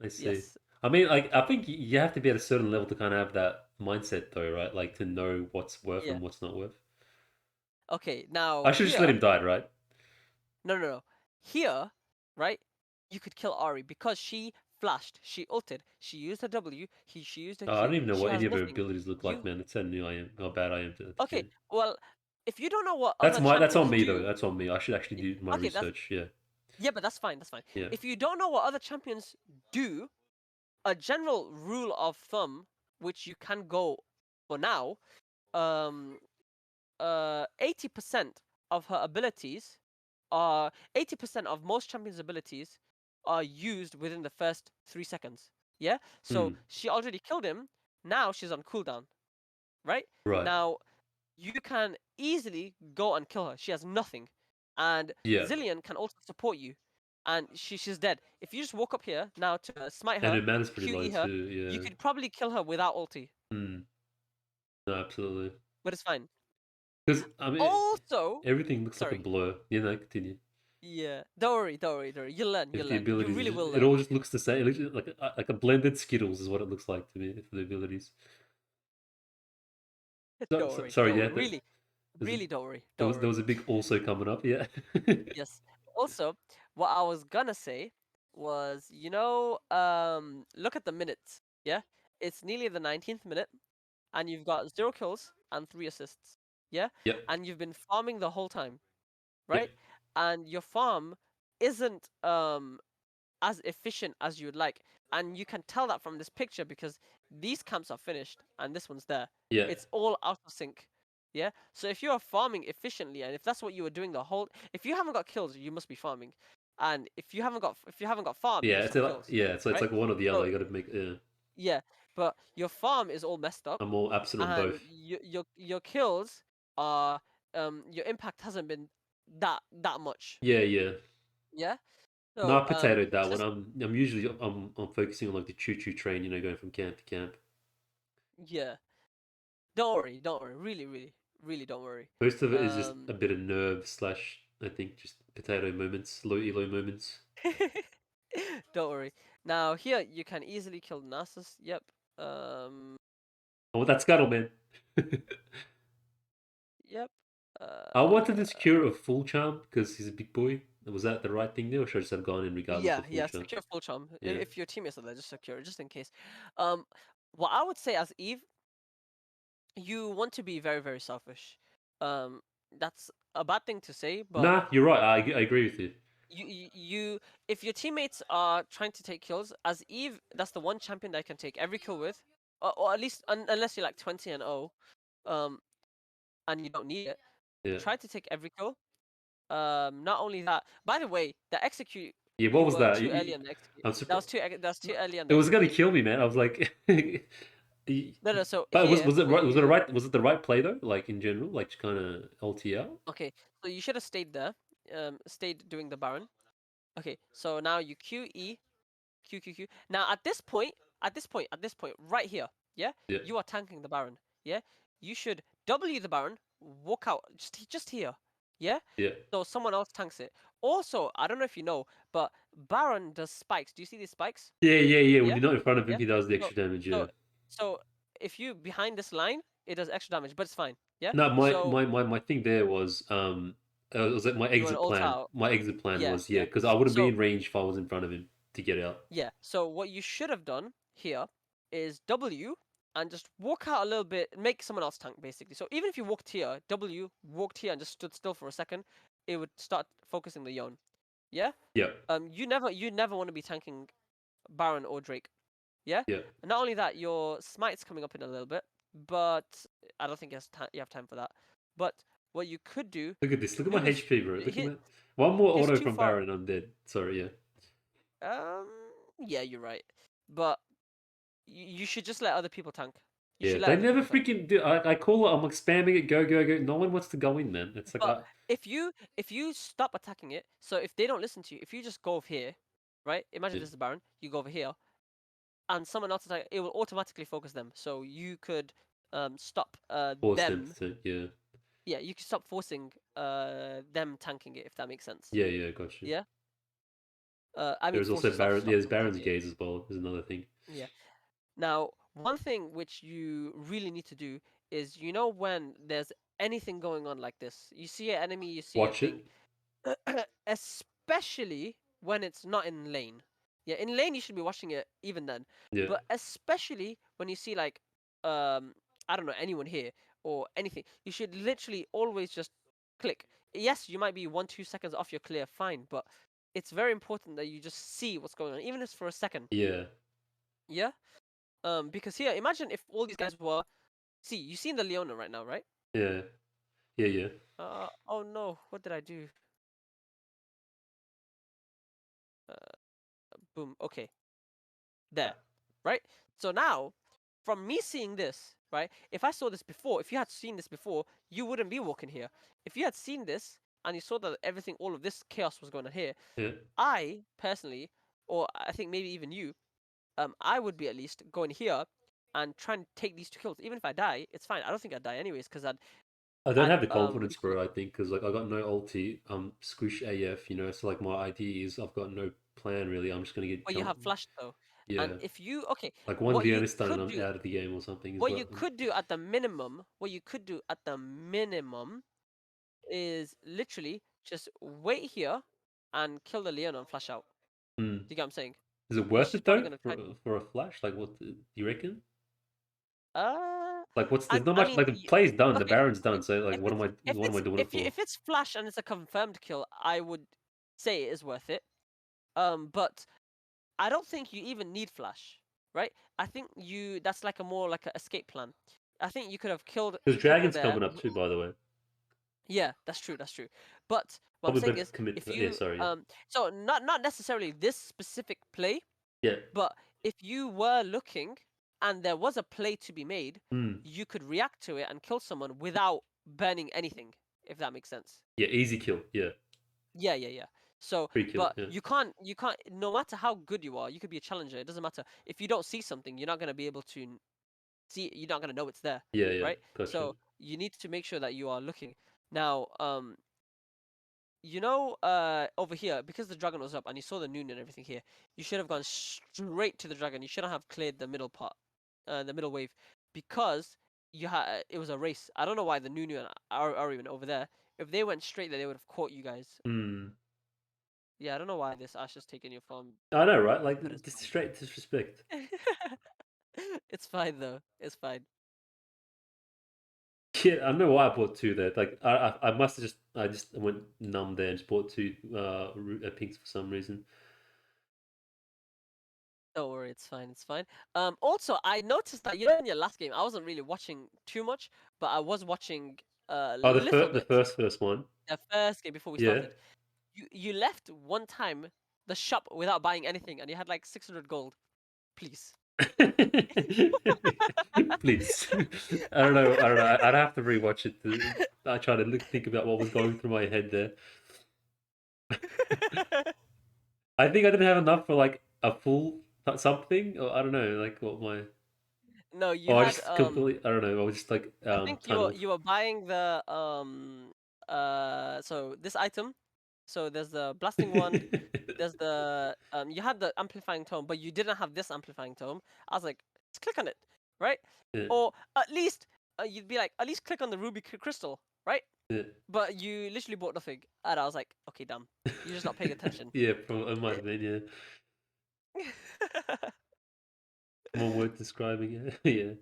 I see. Yes. I mean, like, I think you have to be at a certain level to kind of have that mindset, though, right? Like, to know what's worth Yeah. and what's not worth. Okay. Now I should just let here, him die, right? no. Here, right? You could kill Ari because she flashed, she ulted, she used her W, she used her I don't Q. even know She what has any of her nothing. abilities look like, You man. That's how new I am, how bad I am at the okay? game. Well, if you don't know what That's other that's on champions me, though. do, That's on me. I should actually do my okay, that's research. Yeah. yeah, but that's fine. That's fine. Yeah. If you don't know what other champions do, a general rule of thumb, which you can go for now, 80% of her abilities are 80% of most champions' abilities are used within the first 3 seconds. Yeah, so Hmm. she already killed him. Now she's on cooldown, right? Right. Now you can easily go and kill her. She has nothing, and Yeah. Zillion can also support you, and she's dead. If you just walk up here now to smite And her, her mana's pretty low, QE her, too. you Yeah. could probably kill her without ulti, Hmm. No, absolutely. but it's fine. Because I mean, Also, everything looks like a sorry. blur. Continue. Yeah, don't worry, don't worry, don't worry. You'll learn, If you'll the learn. You abilities, really will it learn. all just looks the same. It looks like a blended Skittles is what it looks like to me for the abilities. Don't worry, Sorry, don't yeah. worry. Really, There's a, really don't worry, there don't was there worry. was a big also coming up. Yeah. Yes. Also, what I was gonna say was, look at the minutes. Yeah, it's nearly the 19th minute, and you've got 0 kills and 3 assists. Yeah, Yep. and you've been farming the whole time, Yep. right? And your farm isn't as efficient as you would like. And you can tell that from this picture because these camps are finished and this one's there. Yeah. It's all out of sync. Yeah. So if you are farming efficiently and if that's what you were doing the whole, if you haven't got kills, you must be farming. And if you haven't got farm, you Yeah. must It's have like, kills, yeah. So it's right? like one or the other. So You got to make. yeah, but your farm is all messed up, I'm all absent on and both. your kills are your impact hasn't been that much. Yeah. Yeah. Yeah. No, So I potatoed that one. just I'm usually I'm focusing on like the choo choo train. Going from camp to camp. yeah. Don't worry. Really, really, really don't worry. Most of it is just a Um, bit of nerve slash. I think just potato moments, low elo moments. don't worry. Now here you can easily kill Nasus. Yep. Um, Oh, that scuttle man. yep. I wanted Uh, to secure a full charm because he's a big boy. Was that the right thing there, or should I just have gone in regardless yeah, of full yeah. charm? Secure full charm. Yeah, If your teammates are there, just secure it, just in case. Um, what I would say as Eve, you want to be very, very selfish. Um, that's a bad thing to say, but nah, you're right. I agree with you. you if your teammates are trying to take kills as Eve, that's the one champion that I can take every kill with, or at least unless you're like 20 and 0, um, and you don't need it. Yeah, Try to take every kill. Not only that, by the way, the execute yeah. What you was were that? too early on the execute. I'm That surprised. was too early on It the was gonna execute. kill me, man. I was like, No, no. So but here, was it what right? you Was it the do? right? Was it the right play though? Like in general, like kind of LT out. Okay, so you should have stayed there. Stayed doing the Baron. Okay, so now you QE Q Q Q. Now at this point, right here, yeah, Yeah, you are tanking the Baron. Yeah, you should W the Baron, walk out just here. Yeah, yeah, so someone else tanks it. Also, I don't know if you know, but Baron does spikes. Do you see these spikes? yeah. When Yeah, you're not in front of him, yeah. he does the So extra damage. Yeah. so so if you behind this line, it does extra damage, but it's fine. Yeah. No, So my thing there was that my you want to exit ult plan. out. My exit plan Yeah, was, yeah, yeah. because I wouldn't be So in range if I was in front of him to get out. yeah, so what you should have done here is W and just walk out a little bit, make someone else tank basically. So even if you walked here, W walked here and just stood still for a second, it would start focusing the Yone. Yeah? Yeah, You never want to be tanking Baron or Drake. Yeah? yeah. And not only that, your smite's coming up in a little bit, but I don't think you have time for that. But what you could do, Look at this. Look at my really, HP, bro. Look at he, that. One more he's auto too from far. Baron, I'm dead. Sorry, yeah. Um, yeah, you're right. But you should just let other people tank. You Yeah, should let they other never people tank. freaking do. I call it. I'm like spamming it. Go, go, go. No one wants to go in, man. It's like, But if you stop attacking it, so if they don't listen to you, if you just go over here, right? Imagine yeah, this is Baron. You go over here, and someone else attack, it will automatically focus them. So you could stop force them them. to. Yeah, Yeah, you can stop forcing them tanking it if that makes sense. yeah, yeah. Got you. Yeah. I mean There's force also yourself to Baron. Yeah, stop there's them Baron's tanking it. gaze as well. Is another thing. Yeah. Now, one thing which you really need to do is, when there's anything going on like this, you see an enemy, you see a Watch thing, it. especially when it's not in lane. Yeah, in lane you should be watching it even then, Yeah, but especially when you see like, um, I don't know, anyone here or anything, you should literally always just click. Yes, you might be 1-2 seconds off your clear, fine, but it's very important that you just see what's going on, even if it's for a second. yeah, Yeah. Because here, imagine if all these guys were. See, you seen the Leona right now, right? yeah, yeah, yeah. Oh no, what did I do? Uh, boom. Okay, there. Right. So now, from me seeing this, right? If I saw this before, if you had seen this before, you wouldn't be walking here. If you had seen this and you saw that everything, all of this chaos was going on here, Yeah. I personally, or I think maybe even you, I would be at least going here and try and take these 2 kills. Even if I die, it's fine. I don't think I'd die anyways, because I don't have and the confidence, Mikkolia. bro. I think because like I got no ulti, squish AF, you know. So like my idea is I've got no plan really. I'm just gonna get But you jump. have flash though, and Yeah, if you okay, like one what you Leona stun and could I'm do, out of the game or something is what you what. could do at the minimum, what you could do at the minimum is literally just wait here and kill the Leon and flash out. Hmm. Do you get what I'm saying? Is it Because worth she's it probably though gonna try. for a flash? Like what do you reckon? Uh, Like what's there's not I much mean, like the play's done, the okay, Baron's okay. done. So like If it's what am I doing it for? if it's flash and it's a confirmed kill, I would say it is worth it. But I don't think you even need flash, right? I think that's like a more like an escape plan. I think you could have killed Because people Dragon's there. coming up too, by the way. Yeah, that's true. That's true. But what I'm Probably saying better to is, commit to if that. Yeah, you sorry. Yeah, so not necessarily this specific play, yeah. but if you were looking and there was a play to be made, Hmm. you could react to it and kill someone without burning anything, if that makes sense. Yeah, easy kill. Yeah, Yeah, yeah, yeah. So, free kill. but Yeah, you can't, no matter how good you are, you could be a challenger. It doesn't matter. If you don't see something, you're not going to be able to see, you're not going to know it's there, yeah, yeah. right? Gotcha. So, you need to make sure that you are looking. Now, over here, because the dragon was up and you saw the noon and everything here, you should have gone straight to the dragon. You shouldn't have cleared the middle part, the middle wave, because it was a race. I don't know why the noon are even over there. If they went straight there, they would have caught you guys. Hmm. Yeah, I don't know why this Ash is taking your farm, I know, right? Like but it's this straight disrespect. fine. It's fine though. It's fine. Yeah, I don't know why I bought two there. Like I must have just went numb there and just bought two pinks for some reason. Don't worry, it's fine. It's fine. Also, I noticed that in your last game, I wasn't really watching too much, but I was watching a Oh, little the bit. first one. The first game before we Yeah. started, you left one time the shop without buying anything, and you had like 600 gold. Please. Please. I don't know. I don't know. I'd have to rewatch it. I try to think about what was going through my head there. I think I didn't have enough for like a full something, or I don't know, like what my. No, you Oh, I had just completely. I don't know. I was just like I think tunneled. you were buying the so this item. So there's the blasting wand. There's the you had the amplifying tome, but you didn't have this amplifying tome. I was like, let's click on it, right? Yeah, Or at least you'd be like, at least click on the ruby crystal, right? yeah. But you literally bought nothing, and I was like, okay, damn, you're just not paying attention. Yeah, probably, it might have been, yeah. More word describing it. Yeah.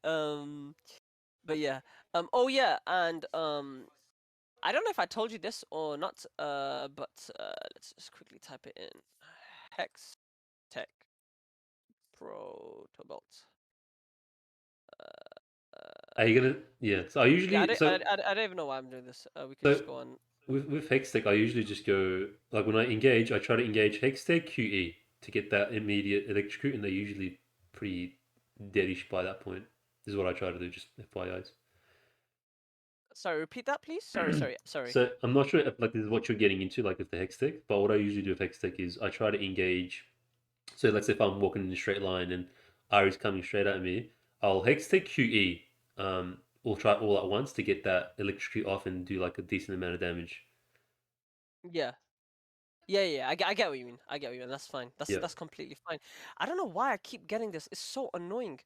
um, but yeah, oh yeah, and I don't know if I told you this or not, but let's just quickly type it in. Hex Tech Protobot. Are you gonna? Yeah. So I Yeah, usually I don't even know why I'm doing this. We can so just go on. with Hextech, I usually just go like when I engage, I try to engage Hextech QE to get that immediate electrocute, and they're usually pretty deadish by that point. This is what I try to do, just FYIs. Sorry, repeat that, please. Sorry. So I'm not sure if like this is what you're getting into, like with the Hextech, but what I usually do with Hextech is I try to engage. So let's say if I'm walking in a straight line and Ari's coming straight at me, I'll Hextech QE. We'll try all at once to get that electrocute off and do like a decent amount of damage. Yeah. Yeah. I get what you mean. I get what you mean. That's fine. Yeah. That's completely fine. I don't know why I keep getting this. It's so annoying.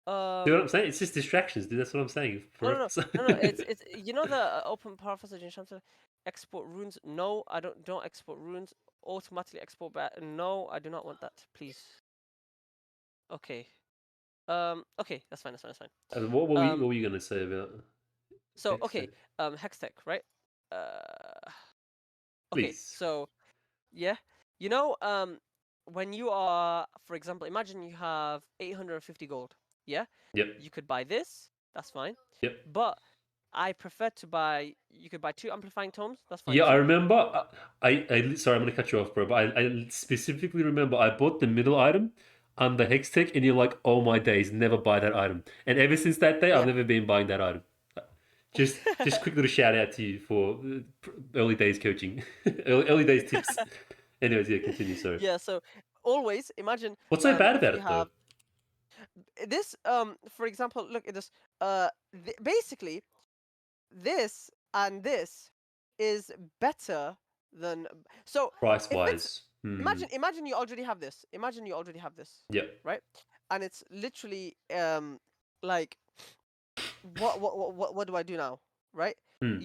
See what Um, I'm saying? It's just distractions, dude. That's what I'm saying. no, For no, no, no, no. It's the open power passage enchanter export runes. No, I don't export runes. Automatically export back. No, I do not want that. Please. Okay. Okay, that's fine. That's fine. And what Um, were you gonna say about so okay. Hextech? Hextech, right? Uh, okay. Please. So yeah, when you are, for example, imagine you have 850 gold. Yeah, Yep. you could buy this. That's fine. Yep. But I prefer to buy. You could buy two amplifying tomes. That's fine Yeah, I too. remember. But Sorry, I'm gonna cut you off, bro. But I specifically remember I bought the middle item on the Hextech, and you're like, "Oh my days, never buy that item." And ever since that day, I've yeah, never been buying that item. Just quick little shout out to you for early days coaching, early days tips. Anyways, yeah, continue. Sorry. yeah. So always imagine What's so bad if about you it though? have. This for example, look at this. Basically, this and this is better than. So Price if it's wise. Hmm. imagine you already have this. Imagine you already have this, Yep. right? And it's literally like what do I do now, right? Hmm.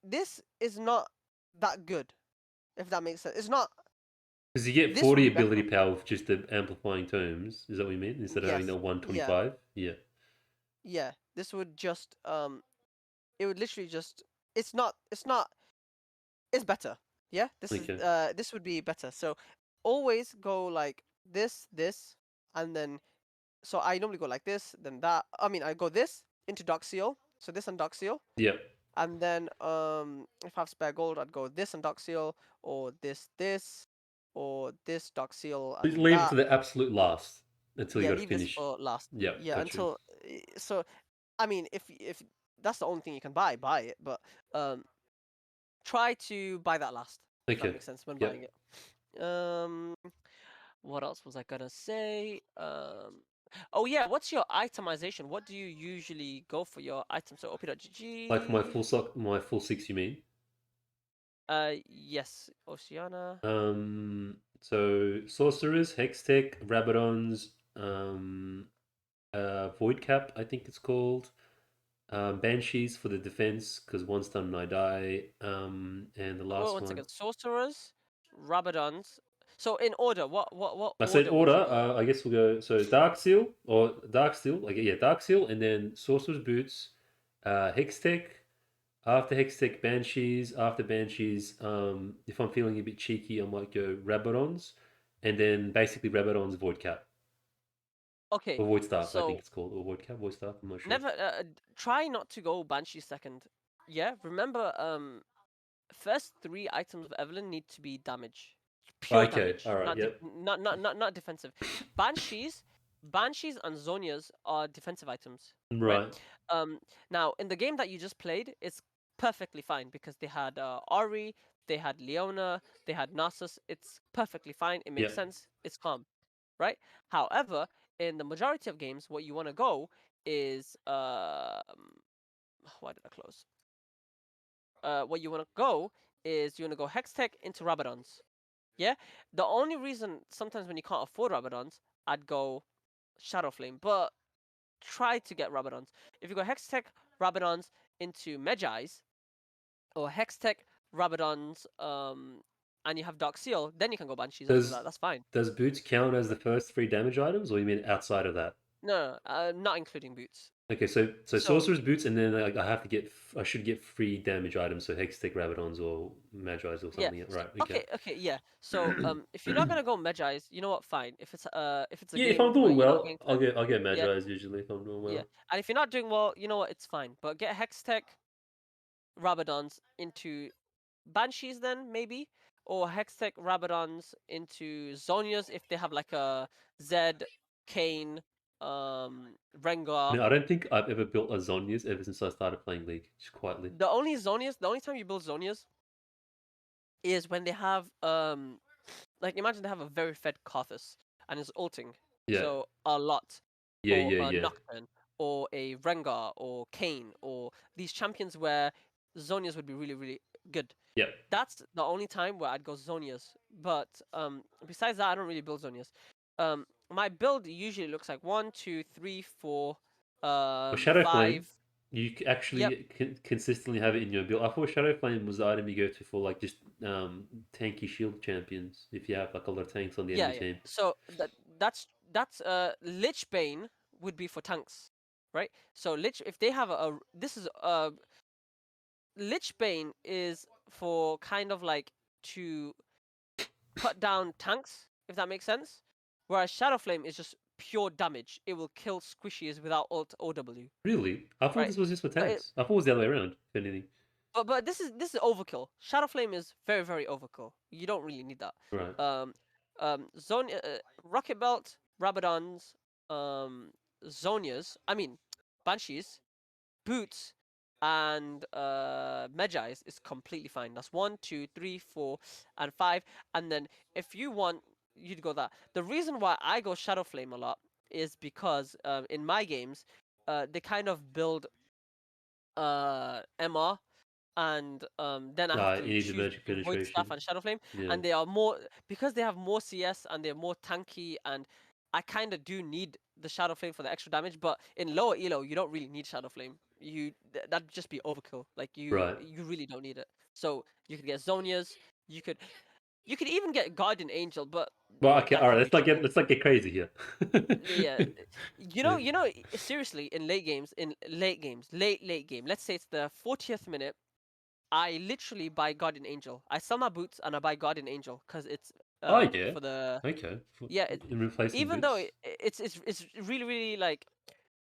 This is not that good, if that makes sense. It's not. Because you get This would 40 be ability better. power with just the amplifying terms. Is that what you mean? Instead of having the Yes. Yeah. 125? Yeah. Yeah. This would just it would literally just it's not it's better. Yeah, Okay. this would be better. So always go like this, and then so I normally go like this, then that. I mean, I go this into Doxial, so this and Doxial, Yep. and then if I have spare gold, I'd go this and Doxial, or this, or this Doxial Just and leave it to that. the absolute last until you Yeah, got to leave this finish. for last. Yep. Yeah, Got you. until so. I mean, if that's the only thing you can buy it. But um, try to buy that last, if that Okay. makes sense when Yep. buying it. What else was I gonna say? Oh yeah, what's your itemization? What do you usually go for your items? So Like for op.gg. my full six, you mean? Yes, Oceana. So sorcerers, hextech, rabadons, void cap, I think it's called. Banshees for the defense because once done I die. And the Well, last one one. second. Sorcerers, Rabadons. So in order, what I said order would order. you go? I guess we'll go. So Dark Seal or Dark Steel, like yeah, Dark Seal, and then Sorcerer's Boots, Hextech. After Hextech, Banshees. After Banshees, if I'm feeling a bit cheeky, I might go Rabadons, and then basically Rabadons Void Cap Okay, or Void Staff. I think so it's called or Void Cap, Void Staff. I'm not sure. never try not to go Banshee second. Yeah, remember first three items of Evelyn need to be damage, pure Okay. damage, All right. not Yep. not defensive. Banshees, Banshees and Zonias are defensive items, right? Right. Um, Now in the game that you just played, it's perfectly fine because they had Ari, they had Leona, they had Nasus. It's perfectly fine. It makes Yep. sense. It's calm, right? However, in the majority of games, what you want to go is why did I close? What you want to go is you want to go Hextech into Rabadons. Yeah. The only reason sometimes when you can't afford Rabadons, I'd go Shadowflame, but try to get Rabadons. If you go Hextech Rabadons into Medjai's or Hextech Rabadons, and you have Dark Seal, then you can go Banshees after Does that. That's fine. does boots count as the first three damage items, or you mean outside of that? No, not including boots. Okay, so So sorcerer's boots, and then like, I should get free damage items, so hextech rabadons or magi's or yeah. something. So Right? Okay. okay, yeah. So if you're not gonna go Medjai's, you know what? Fine. If it's a Yeah, if I'm game where doing you're not well, going to I'll get yeah magi's usually if I'm doing yeah, well. and if you're not doing well, you know what? It's fine. But get Hextech Rabadons into Banshees then maybe, or Hextech Rabadons into Zonias if they have like a Zed, Kane, I Rengar. mean, I don't think I've ever built a Zonias ever since I started playing League, just quietly. The only time you build Zonias is when they have like imagine they have a very fed Karthus and is ulting, Yeah, so a lot, yeah, or yeah, a yeah, Nocturne, or a Rengar, or Kane, or these champions where Zonias would be really really good. yeah. That's the only time where I'd go Zonias. But besides that, I don't really build Zonias. My build usually looks like 1, 2, 3, 4, Well, Shadow Flame, 5. Yep. actually consistently have it in your build. I thought Shadow Flame was the item you go to for like just tanky shield champions. If you have like a lot of tanks on the Yeah, enemy yeah. team. So that's Lich Bane would be for tanks, right? So Lich, if they have this is Lich Bane is for kind of like to cut down tanks, if that makes sense. Whereas Shadow Flame is just pure damage. It will kill squishies without ult OW, Really? I thought right? this was just for But it, tanks. I thought it was the other way around, if anything. but this is overkill. Shadow Flame is very very overkill. You don't really need that. Right. Um, Zone Rocket Belt, Rabadons, Zonias. I mean, Banshees, Boots, and Medjai's is completely fine. That's 1, 2, 3, 4, and 5. And then if you want, you'd go that. The reason why I go Shadow Flame a lot is because in my games, they kind of build MR, and then I have You to need the choose magic between Void Staff penetration. and Shadow Flame, Yeah. and they are more because they have more CS and they're more tanky, and I kind of do need the Shadow Flame for the extra damage. But in lower elo, you don't really need Shadow Flame. That'd just be overkill. Like Right. you really don't need it. So you could get Zonias. You could you could even get Guardian Angel, but Well, okay, that all right. could be trouble. Let's not get crazy here. Yeah, Yeah. seriously, in late game. Let's say it's the 40th minute. I literally buy Guardian Angel. I sell my boots and I buy Guardian Angel because it's Oh yeah. for the Okay. yeah. In replacing Even though boots. it's really really like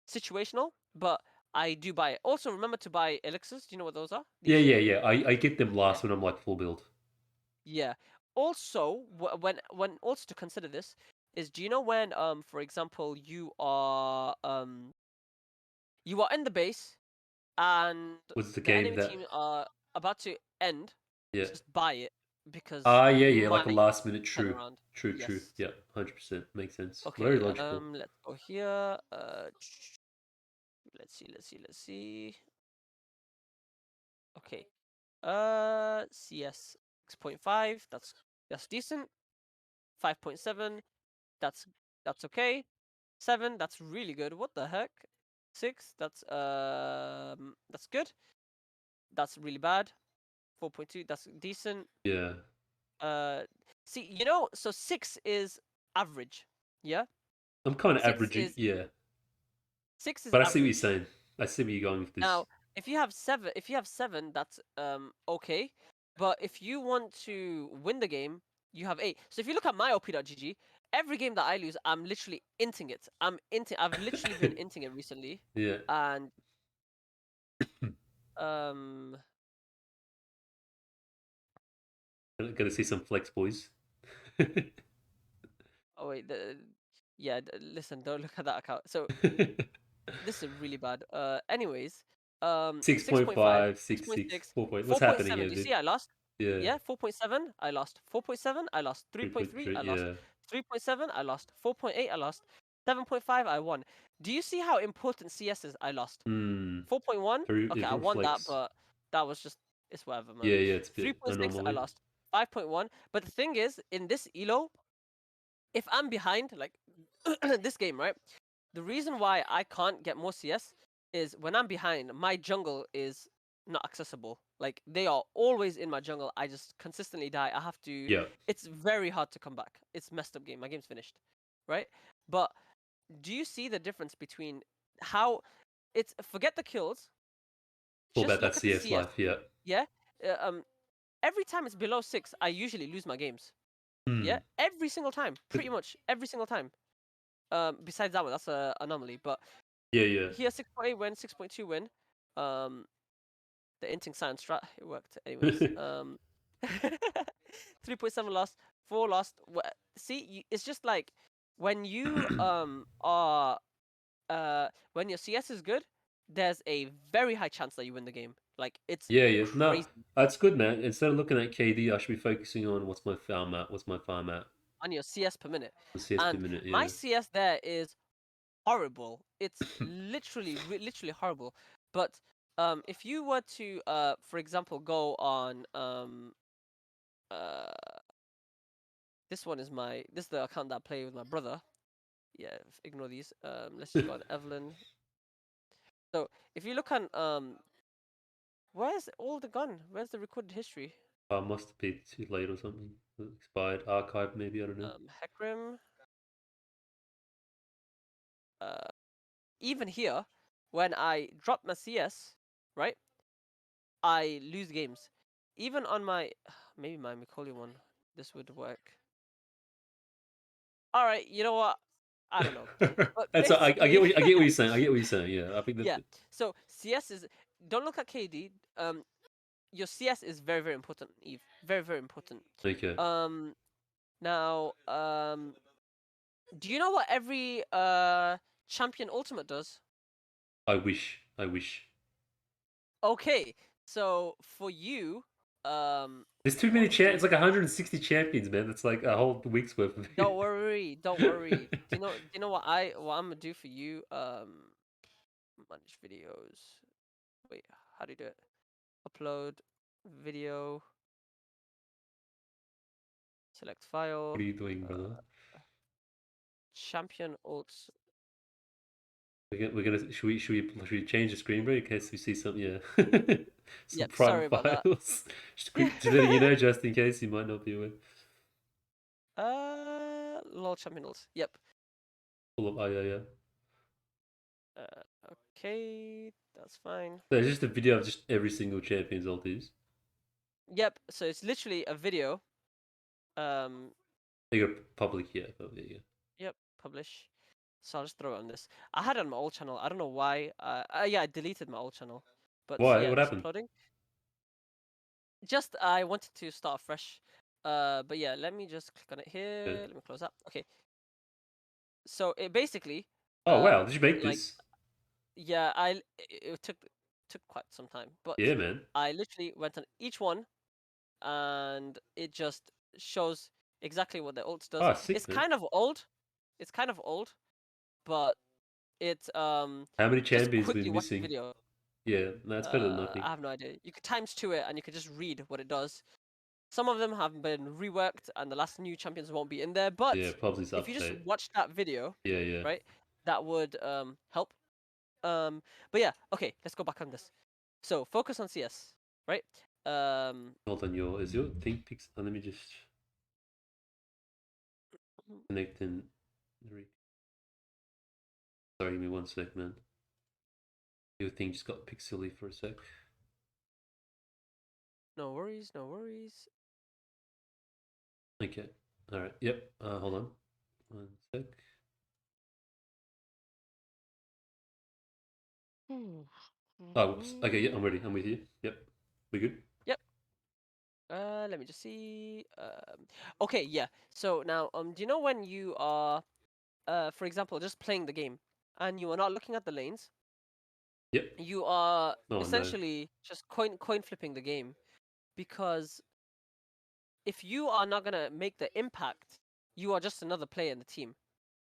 situational, but I do buy it. Also, remember to buy elixirs. Do you know what those are? Yeah, These. yeah, yeah. I get them Yeah. last when I'm like full build. Yeah. Also, when also to consider this is, do you know when for example you are in the base and Was the the game enemy that? team are about to end, Yeah. just buy it because Ah, yeah, you yeah. Like a might last minute. turn True. around. True. True. Yes. Yeah. 100% makes sense. Very Okay. logical. Let's go here. Let's see. Okay. CS 6.5. That's decent. 5.7. That's that's okay. 7. That's really good. What the heck? 6. That's good. That's really bad. 4.2. That's decent. Yeah. Uh, see, so 6 is average. Yeah, I'm kind of 6 averaging. is Yeah. 6 is But I see what you're average. saying. I see where you're going with this. Now, if you have 7, that's okay. But if you want to win the game, you have 8. So if you look at my op.gg, every game that I lose, I'm literally inting it. I've literally been inting it recently, Yeah. and um. Gonna see some flex boys. Oh wait, yeah. Listen, don't look at that account. So this is really bad. Anyways, 6.5, 6.5, 6.6, 6.6, 4 point. What's happening 4.7. here, Do you dude? see? I lost. Yeah. Yeah, 4.7. I lost. 4.7. I lost. 3.3. 3.3. I lost. Yeah. 3.7. I lost. 4.8. I lost. 7.5. I won. Do you see how important CS is? I lost. Hmm. 4.1. Okay, It I won that, reflects. but that was just it's whatever, man. Yeah, yeah, it's a bit 3.6. I anomaly. lost. 5.1. But the thing is, in this elo, if I'm behind, like this game, right? The reason why I can't get more CS is when I'm behind, my jungle is not accessible. Like they are always in my jungle. I just consistently die. I have to. Yeah. It's very hard to come back. It's messed up game. My game's finished, right? But do you see the difference between how it's forget the kills? All Just about that look at the CS CS. life. Yeah. Yeah. Uh, um. Every time it's below 6, I usually lose my games. Yeah. Hmm. Every single time. Pretty much every single time. Besides that one, that's a anomaly. But Yeah, yeah. here 6.8 win, 6.2 win. Um, the inting science strat, it worked. Anyways, 3.7 lost, 4 lost. See, it's just like when you are when your CS is good, there's a very high chance that you win the game. Like it's Yeah, yeah. No, crazy that's good, man. Instead of looking at KD, I should be focusing on what's my farm at. What's my farm at? on your CS per minute. The CS per And minute. my Yeah. CS there is horrible. It's literally literally horrible. But if you were to for example go on uh this is the account that I play with my brother. Yeah, ignore these. Let's just go on Evelynn. So if you look on where's all the gun? Where's the recorded history? Must be too late or something. Expired archive, maybe. I don't know. Hecarim. Uh, Even here, when I drop my CS, right, I lose games. Even on my maybe my Mikkolia one, this would work. All right, you know what? I don't know, but That's basically, I get what you're saying. I get what you're saying. Yeah, I think yeah. that. So CS is don't look at KD. Your CS is very very important, Eve. Very very important. Okay. Um, now do you know what every champion ultimate does? I wish. I wish. Okay, so for you. There's too many what champ. It's stream? like 160 champions, man. That's like a whole week's worth of Don't it. worry, don't worry. Do you know what I'm gonna do for you? Manage videos. Wait, how do you do it? Upload video. Select What file. are you doing, brother? Uh, champion alts. We're gonna should we change the screen, bro, in case we see some some Yep. private Sorry about that. files. Just letting you know, just in case you might not be aware. Lol champion alts. Yep. Full of yeah. Okay, that's fine. So it's just a video of just every single champion's ultis. Yep. So it's literally a video. Um. You got public here, but there you go. Yep. Publish. So I'll just throw it on this. I had it on my old channel. I don't know why. Yeah, I deleted my old channel. But Why? yeah, What it's happened? uploading. Just I wanted to start fresh. But yeah, let me just click on it here. Yeah. Let me close that. Okay. So it basically, Oh wow, did you make like this? yeah, it took quite some time, but Yeah, man. I literally went on each one, and it just shows exactly what the ults does. Oh, sick, It's man. kind of old. It's kind of old, but it How many just champions quickly been watch the missing? video. Yeah, no, it's better than I nothing. have no idea. You could times two it, and you could just read what it does. Some of them have been reworked, and the last new champions won't be in there. But Yeah, probably if you just update. watch that video, Yeah, yeah. right, that would help. But yeah, okay, let's go back on this. So focus on CS, right? Hold on, is your thing pix? Let me just connect in. Sorry, give me one sec, man. Your thing just got pixely for a sec. no worries, no worries. Okay. All right. Yep. Hold on. One sec. Oh, whoops. Okay. Yeah, I'm ready. I'm with you. Yep. We good? Yep. Let me just see. Okay, yeah. So now, do you know when you are, for example, just playing the game, and you are not looking at the lanes, Yep. you are Oh no. essentially just coin flipping the game, because if you are not gonna make the impact, you are just another player in the team,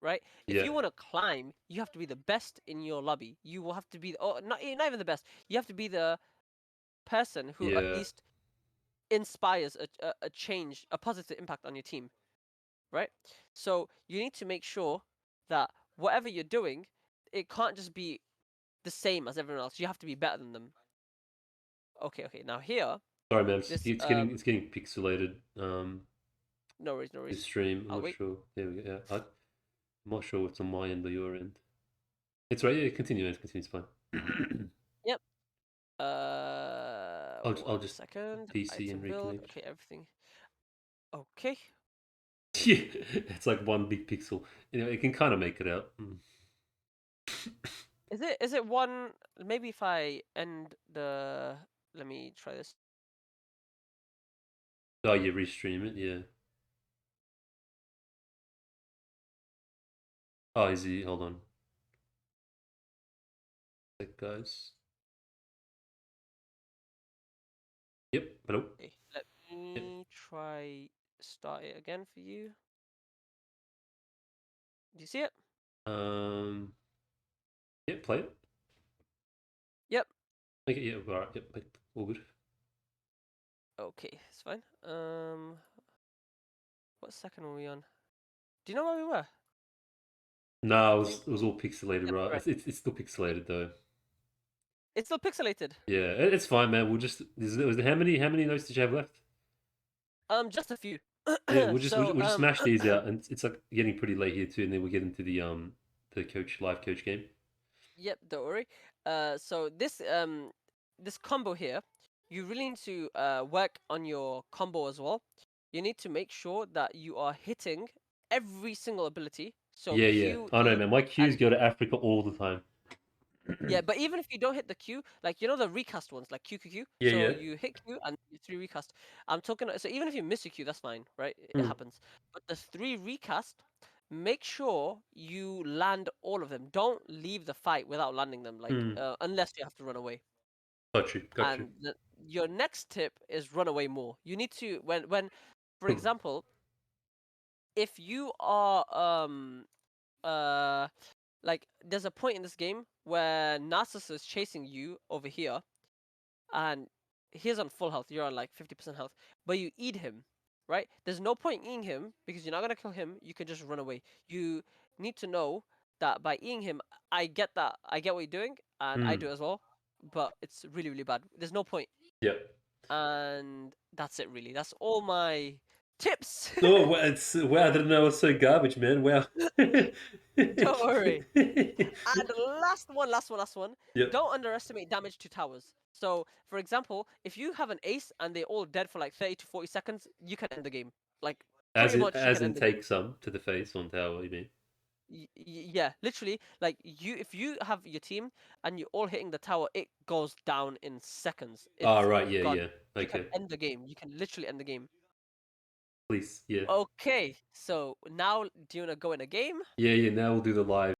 right? If Yeah. you want to climb, you have to be the best in your lobby. You will have to be, oh, not even the best. You have to be the person who at Yeah. least inspires a change, a positive impact on your team, right? So you need to make sure that whatever you're doing, it can't just be the same as everyone else. You have to be better than them. Okay, okay. Now here, Sorry, man. this It's getting pixelated. no worries, no This worries. stream. I'm I'll not wait. sure. There we go. Yeah. I'm not sure what's on my end or your end. It's right. Yeah. Continue, man. Continue. It's fine. Yep. I'll One just second. PC and Item build. reconnect. Okay, everything. Okay. Yeah, it's like one big pixel. It can kind of make it out. Is it one? Maybe if I end the. Let me try this. Oh, you restream it, yeah. Oh, is he? Hold on. Sec, guys. Yep. Hello. Okay, let Yep. me try start it again for you. Do you see it? Um. Yep. Play it. Yep. Okay. Yeah. All right. Yep. All good. Okay, it's fine. What second were we on? Do you know where we were? No, I it was think. it was all pixelated, Yep. right? Right. It's still pixelated though. It's still pixelated. Yeah, it's fine, man. We'll just. How many notes did you have left? Just a few. Yeah, we'll just we'll, So we'll just smash these out, and it's like getting pretty late here too, and then we'll get into the live coach game. Yep, don't worry. So this combo here, you really need to work on your combo as well. You need to make sure that you are hitting every single ability. So Yeah, yeah. Q, I know, E, man. My Qs and go to Africa all the time. yeah. But even if you don't hit the Q, like the recast ones, like QQQ. Yeah, So yeah. you hit Q and you three recast. I'm talking. So even if you miss a Q, that's fine, right? It Hmm. happens. But the three recast, make sure you land all of them. Don't leave the fight without landing them, like Hmm. unless you have to run away. Got you. Got you. And your next tip is run away more. You need to when for example, if you are uh like there's a point in this game where Narcissus is chasing you over here and he's on full health, you're on like 50% health, but you eat him, right? There's no point eating him because you're not gonna kill him, you can just run away. You need to know that by eating him, I get that, I get what you're doing, and I do as well, but it's really, really bad. There's no point. Yep. And that's it really. That's all my tips. Oh, wow! I didn't know it was so garbage, man. Wow. Don't worry. And last one. Yep. Don't underestimate damage to towers. So, for example, if you have an ace and they're all dead for like 30 to 40 seconds, you can end the game. Like, pretty much you As can in end the game. take some to the face on tower. You mean? Yeah, literally, like if you have your team and you're all hitting the tower, it goes down in seconds. Oh, It's right. Yeah. gone. Yeah. You can Okay. end the game. You can literally end the game. Please. Yeah. Okay, so now do you wanna go in a game? Yeah. Yeah. Now we'll do the live.